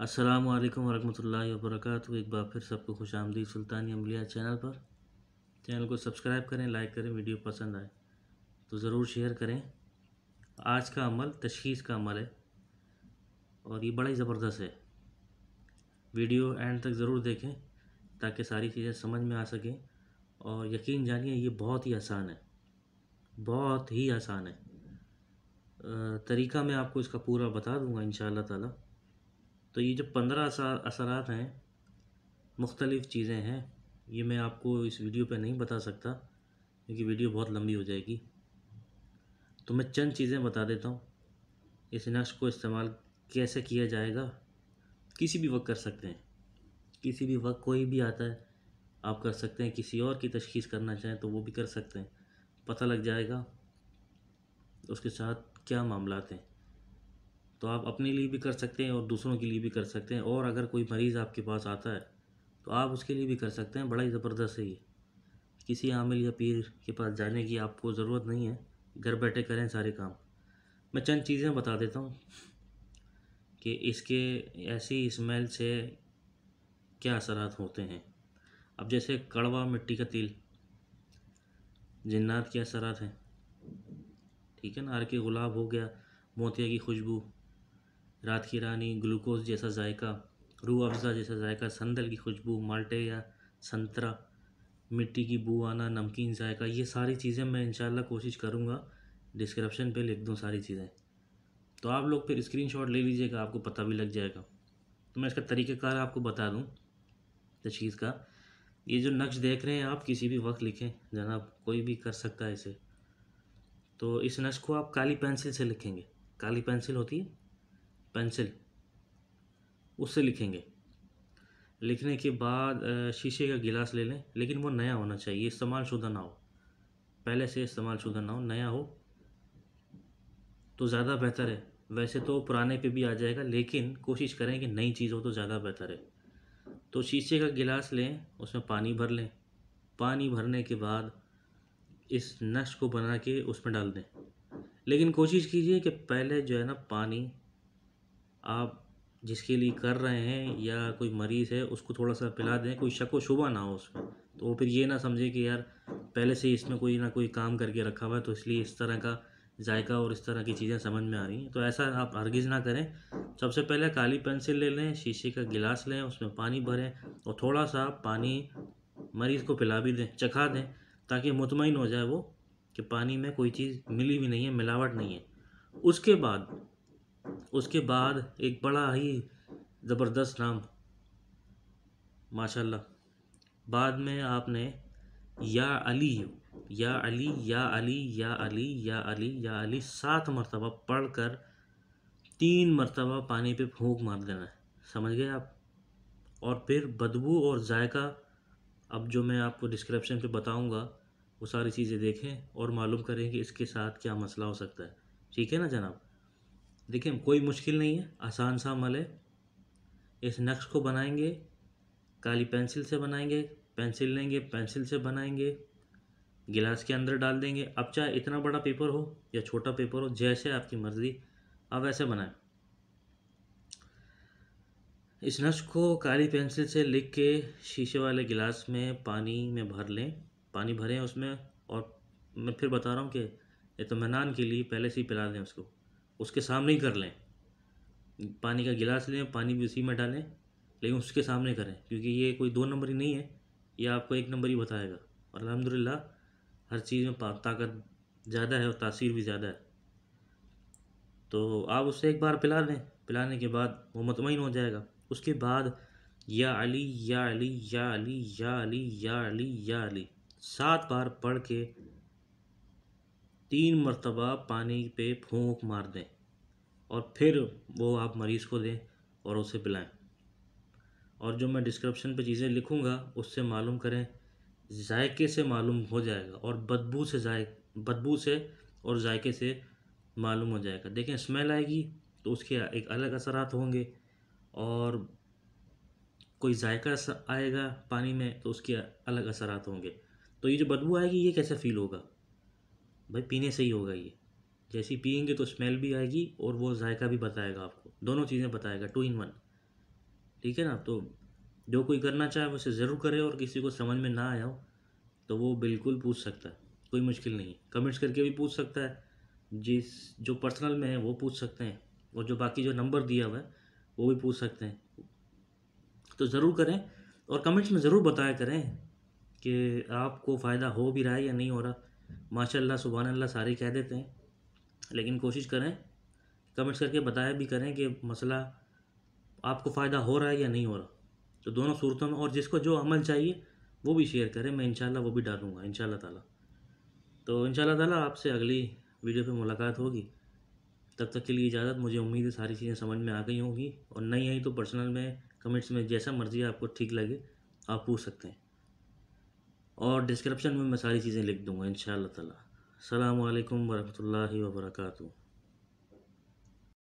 अस्सलामु अलैकुम वरहमतुल्लाहि वबरकातुहू। एक बार फिर सबको खुशामदीद सुल्तानी अम्बिया चैनल पर। चैनल को सब्सक्राइब करें, लाइक करें, वीडियो पसंद आए तो ज़रूर शेयर करें। आज का अमल तशख़ीस का अमल है और ये बड़ा ही ज़बरदस्त है। वीडियो एंड तक ज़रूर देखें ताकि सारी चीज़ें समझ में आ सकें और यकीन जानिए ये बहुत ही आसान है, बहुत ही आसान है। तरीक़ा मैं आपको इसका पूरा बता दूँगा इंशाअल्लाह ताला। तो ये जो 15 असरात हैं, मुख्तलिफ़ चीज़ें हैं, ये मैं आपको इस वीडियो पे नहीं बता सकता क्योंकि वीडियो बहुत लंबी हो जाएगी। तो मैं चंद चीज़ें बता देता हूँ। इस नक्श को इस्तेमाल कैसे किया जाएगा, किसी भी वक्त कर सकते हैं, किसी भी वक्त कोई भी आता है आप कर सकते हैं। किसी और की तशख़ीस करना चाहें तो वो भी कर सकते हैं, पता लग जाएगा उसके साथ क्या मामलात हैं। तो आप अपने लिए भी कर सकते हैं और दूसरों के लिए भी कर सकते हैं। और अगर कोई मरीज़ आपके पास आता है तो आप उसके लिए भी कर सकते हैं। बड़ा ही ज़बरदस्त है ये। किसी आमिल या पीर के पास जाने की आपको ज़रूरत नहीं है, घर बैठे करें सारे काम। मैं चंद चीज़ें बता देता हूँ कि इसके ऐसी स्मेल से क्या असरात होते हैं। अब जैसे कड़वा मिट्टी का तेल, जिन्नात के असरात हैं, ठीक है ना। अर्क गुलाब हो गया, मोतिया की खुशबू, रात की रानी, ग्लूकोज जैसा जायका, रूह अफ़ज़ा जैसा जायका, संदल की खुशबू, माल्टे या संतरा, मिट्टी की बू आना, नमकीन जायका, ये सारी चीज़ें मैं इंशाल्लाह कोशिश करूँगा डिस्क्रिप्शन पे लिख दूँ सारी चीज़ें। तो आप लोग फिर स्क्रीनशॉट ले लीजिएगा, आपको पता भी लग जाएगा। तो मैं इसका तरीक़ेकार आपको बता दूँ तशख़ीस का। ये जो नक्श देख रहे हैं आप किसी भी वक्त लिखें जनाब, कोई भी कर सकता है इसे। तो इस नक्श को आप काली पेंसिल से लिखेंगे। काली पेंसिल होती है, पेंसिल, उससे लिखेंगे। लिखने के बाद शीशे का गिलास ले लें, लेकिन वो नया होना चाहिए, इस्तेमाल शुदा ना हो, पहले से इस्तेमाल शुदा ना हो, नया हो तो ज़्यादा बेहतर है। वैसे तो पुराने पे भी आ जाएगा लेकिन कोशिश करें कि नई चीज़ हो तो ज़्यादा बेहतर है। तो शीशे का गिलास लें, उसमें पानी भर लें। पानी भरने के बाद इस नक्श को बना के उसमें डाल दें। लेकिन कोशिश कीजिए कि पहले जो है ना पानी आप जिसके लिए कर रहे हैं या कोई मरीज़ है उसको थोड़ा सा पिला दें, कोई शक व शुबा ना हो उसमें। तो वो फिर ये ना समझे कि यार पहले से ही इसमें कोई ना कोई काम करके रखा हुआ है तो इसलिए इस तरह का जायका और इस तरह की चीज़ें समझ में आ रही हैं। तो ऐसा आप हरगिज़ ना करें। सबसे पहले काली पेंसिल ले लें, शीशे का गिलास लें, उसमें पानी भरें और थोड़ा सा पानी मरीज़ को पिला भी दें, चखा दें, ताकि मुतमईन हो जाए वो कि पानी में कोई चीज़ मिली भी नहीं है, मिलावट नहीं है। उसके बाद एक बड़ा ही ज़बरदस्त नाम, माशाल्लाह, बाद में आपने या अली, या अली, या अली, या अली, या अली, या अली 7 मरतबा पढ़कर 3 मरतबा पानी पे फूंक मार देना है। समझ गए आप। और फिर बदबू और जायका, अब जो मैं आपको डिस्क्रिप्शन पे बताऊंगा वो सारी चीज़ें देखें और मालूम करें कि इसके साथ क्या मसला हो सकता है। ठीक है ना जनाब। देखिए कोई मुश्किल नहीं है, आसान सा अमल है। इस नक्श को बनाएंगे, काली पेंसिल से बनाएंगे, पेंसिल लेंगे, पेंसिल से बनाएंगे, गिलास के अंदर डाल देंगे। अब चाहे इतना बड़ा पेपर हो या छोटा पेपर हो, जैसे आपकी मर्ज़ी आप वैसे बनाएं। इस नक्श को काली पेंसिल से लिख के शीशे वाले गिलास में पानी में भर लें। पानी भरें उसमें, और मैं फिर बता रहा हूँ कि इत्मीनान के लिए पहले से ही पिला दें उसको, उसके सामने ही कर लें। पानी का गिलास लें, पानी भी उसी में डालें, लेकिन उसके सामने करें क्योंकि ये कोई 2 नंबरी नहीं है, ये आपको 1 नंबर ही बताएगा। और अल्हम्दुलिल्लाह हर चीज़ में ताकत ज़्यादा है और तासीर भी ज़्यादा है। तो आप उससे एक बार पिला दें, पिलाने के बाद वो मुतमईन हो जाएगा। उसके बाद या अली, या अली, या अली, या अली, या अली, या अली 7 बार पढ़ के 3 मरतबा पानी पे फूंक मार दें और फिर वो आप मरीज़ को दें और उसे पिलाएं। और जो मैं डिस्क्रिप्शन पे चीज़ें लिखूँगा उससे मालूम करें, जायके से मालूम हो जाएगा और बदबू से और जायके से मालूम हो जाएगा। देखें स्मेल आएगी तो उसके एक अलग असरात होंगे, और कोई जायका आएगा पानी में तो उसके अलग असरात होंगे। तो ये जो बदबू आएगी ये कैसे फ़ील होगा भाई, पीने से ही होगा ये। जैसे ही पिएंगे तो स्मेल भी आएगी और वो जायका भी बताएगा आपको, दोनों चीज़ें बताएगा, 2 in 1। ठीक है ना। तो जो कोई करना चाहे वो उसे ज़रूर करे, और किसी को समझ में ना आया हो तो वो बिल्कुल पूछ सकता है, कोई मुश्किल नहीं है। कमेंट्स करके भी पूछ सकता है, जिस जो पर्सनल में है वो पूछ सकते हैं, और जो बाकी जो नंबर दिया हुआ है वो भी पूछ सकते हैं। तो ज़रूर करें, और कमेंट्स में ज़रूर बताया करें कि आपको फ़ायदा हो भी रहा है या नहीं हो रहा। माशाल्लाह सुभान अल्लाह सारे कह देते हैं, लेकिन कोशिश करें कमेंट्स करके बताया भी करें कि मसला आपको फ़ायदा हो रहा है या नहीं हो रहा। तो दोनों सूरतों में, और जिसको जो अमल चाहिए वो भी शेयर करें, मैं इंशाल्लाह वो भी डालूँगा इंशाल्लाह ताला। तो इंशाल्लाह ताला आपसे अगली वीडियो पे मुलाकात होगी। तब तक के लिए इजाज़त। मुझे उम्मीद है सारी चीज़ें समझ में आ गई होंगी, और नहीं आई तो पर्सनल में कमेंट्स में जैसा मर्ज़ी आपको ठीक लगे आप पूछ सकते हैं, और डिस्क्रिप्शन में मैं सारी चीज़ें लिख दूँगा इंशाल्लाह ताला। अस्सलामु अलैकुम वरहमतुल्लाहि वबरकातुहू।